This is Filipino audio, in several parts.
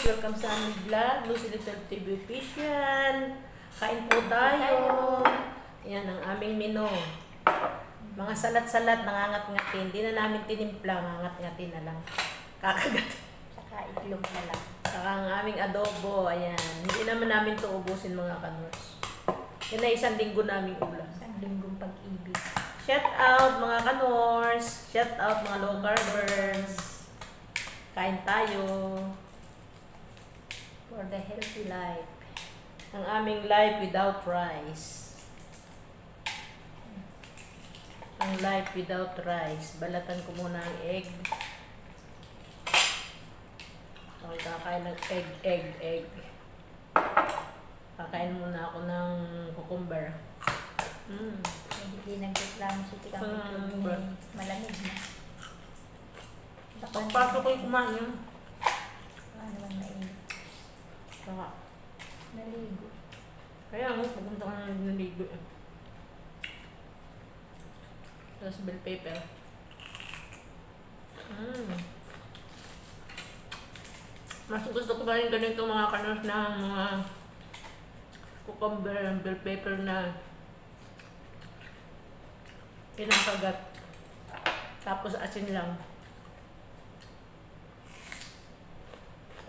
Kanors, welcome sa aming vlog. Lucy Little TV Official. Kain po tayo. Yan ang aming menu. Mga salat-salat, nangangat-ngatin. Hindi na namin tinimpla, nangangat-ngatin na lang. Kakagat. Saka itlog na lang. Saka ang aming adobo, ayan. Hindi naman namin ito ubusin mga kanors. Yan na isang linggo naming ulam. Isang linggong pag-ibig. Shout out mga kanors. Shout out mga low carbers. Kain tayo. For the healthy life. Ang aming life without rice. Ang life without rice. Balatan ko muna ang egg. Ako kakain ng egg. Kakain muna ako ng cucumber. Hindi nagreklamo si Tikang itlog ni malamig na. Pagpasok ko yung kumain yun. Ano naman mainit. Saka, Naligo. kaya mo, pupunta ka na naligo. Tapos bell pepper. Mas gusto ko pa rin ganito mga kanors na mga cucumber and bell pepper na pinakagat. Tapos asin lang.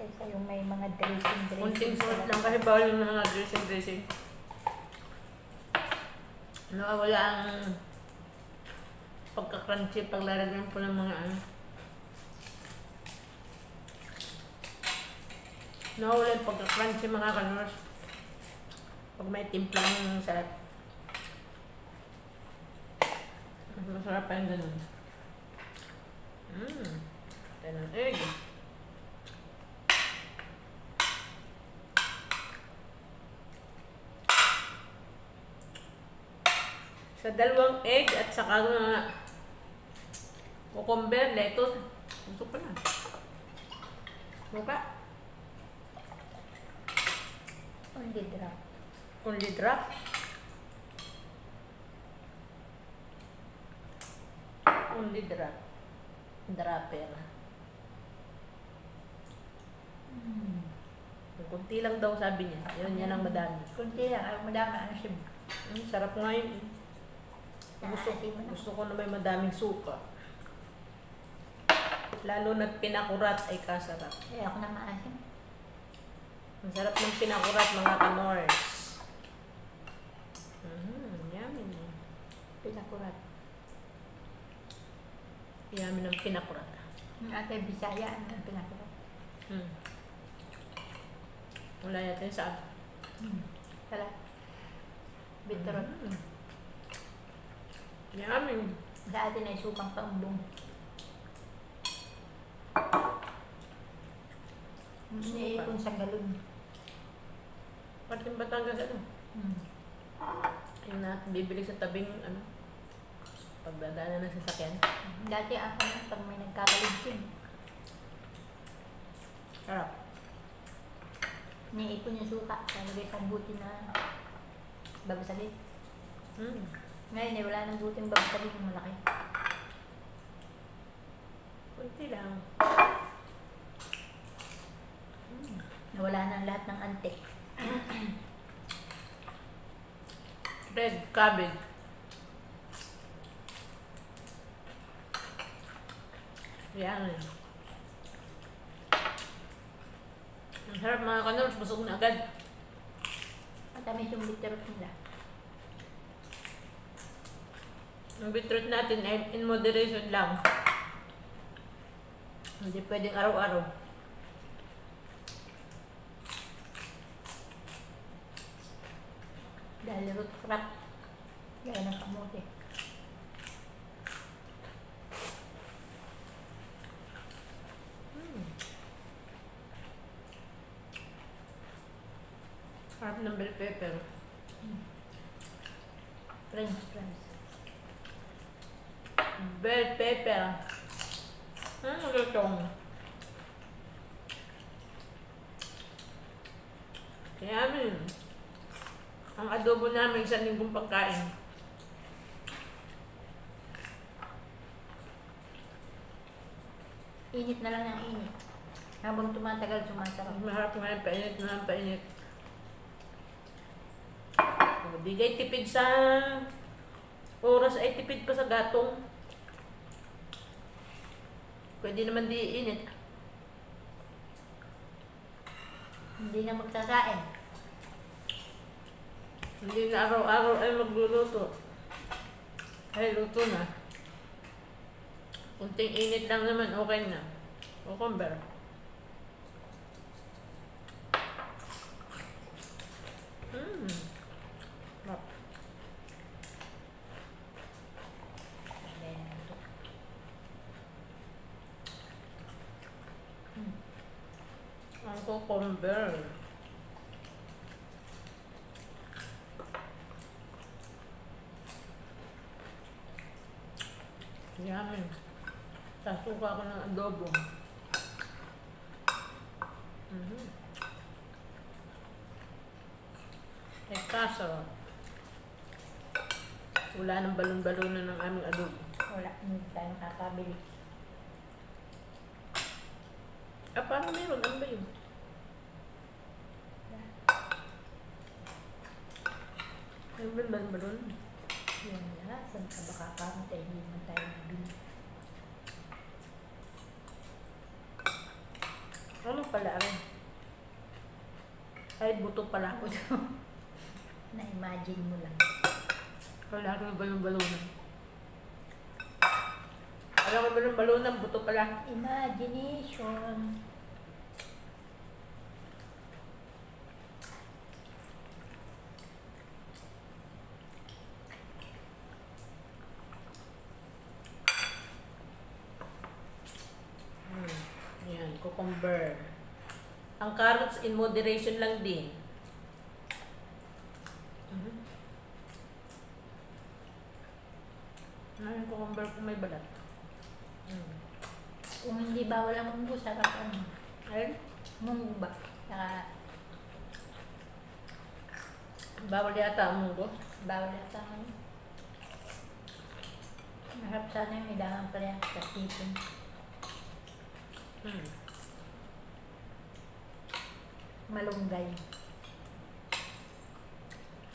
Kaysa yung may mga dressing. Kunting salt lang kasi bawal yung mga dressing. Nawawala ang pagka-crunchy pag lalagyan po ng mga ano. Nawawala yung pagka-crunchy mga kanors. Pag may timplang sarap. Mas masarap pa yung ganun. Tayo ng egg. Sa dalawang egg at saka cucumber, lettuce. Gusto ko na. Buka. Only drop. Only drop. Only drop. Dropper. Kunti lang daw sabi niya. Yun yan ang madami. Kunti lang. Ay, madami ang sim. Sarap nga yun. Gusto ko na may madaming suka. Lalo na pinakurat ay kasarap. Kaya ako na maasim. Ang sarap ng pinakurat mga kanors. Yummy. Pinakurat. Yummy ng pinakurat. Yung ate Bisaya, ano ang pinakurat? Wala natin saan. Kala. Bitrot. Yummy. Sa atin ay supang paumbong. Iniipon sa galon. Pati yung Batangas ano? Yung bibili sa tabing ano? Pagdadaanan ng sasakyan. Dati ako na pag may nagkakaligsin. Sarap. Iniipon yung suka. Talagay sa buti na babasagin. Ngayon eh, wala nang buting babasagin yung malaki. Kunti lang. Nawala na lahat ng antik. Red cabbage. Yan. Ang sarap mga kanors, busog na agad. Matamis yung bitter nila. Ang beetroot natin ay in moderation lang. Hindi pwedeng araw-araw. Dahil root crop. Gaya ng kamote. Sarap ng bell pepper. French fries. Bell pepper. Lutong. Yummy. Ang adobo namin sa linggong pagkain. Init na lang ng init. Habang tumatagal, sumasarap. Maharap nga yung painit na painit. Di kayo tipid sa oras ay tipid pa sa gatong. Pwede naman di init. Hindi na magsasain. Hindi na araw-araw ay magluluto. Ay, luto na. Kunting init lang naman, okay na. Cucumber. Sarap. Ang cucumber. Yummy. Sasuka ko ng adobo. Eh kaso, wala nang balon-balonan ng aming adobo. Wala, hindi tayo makakabili. Ah, parang meron. Ano ba yun? Ano ba yung balon-balon? Yun na, saan ka ba kakaroon? Hindi naman tayo nabili. Ano pala rin? Ay, buto pala ako. Na-imagine mo lang. Wala rin balon-balonan. Alam ko balon-balonan, buto pala. Imagination. Yan, cucumber. Ang carrots in moderation lang din. Yung cucumber kung may balat. Kung hindi bawal ang munggo, sarap ano. Ayun. Munggo ba? Saka, Bawal yata ang munggo. bawal yata ano. Maharap sana yung ilangan pa rin sa tipon. Malunggay.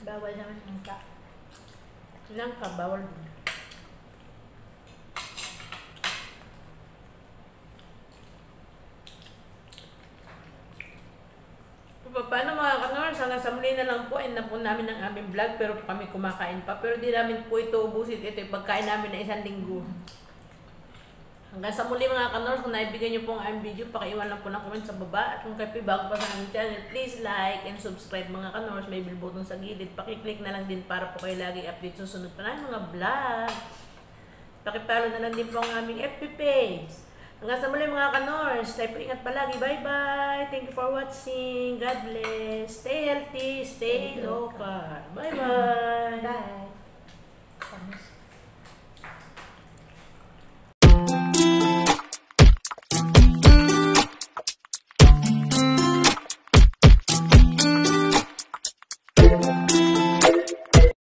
Bawal naman yung ka. Langka, bawal din. Paano mga kanors, hanggang sa muli na lang po, end na po namin ang aming vlog, pero kami kumakain pa. Pero di namin po ito ubusin. Ito yung pagkain namin na 1 linggo. Hanggang sa muli mga kanors, kung naibigay nyo po ang aming video, pakiiwan lang po ng comment sa baba. At kung kayo bago pa sa aming channel, please like and subscribe mga kanors. May bell button sa gilid. Pakiclick na lang din para po kayo lagi update susunod pa na mga vlog. Pakipalo na lang din po ang aming FB page. Hanggang sa muli mga kanors, tayo po ingat palagi. Bye-bye. Thank you for watching. God bless. Stay healthy. Stay local. Bye-bye. Bye!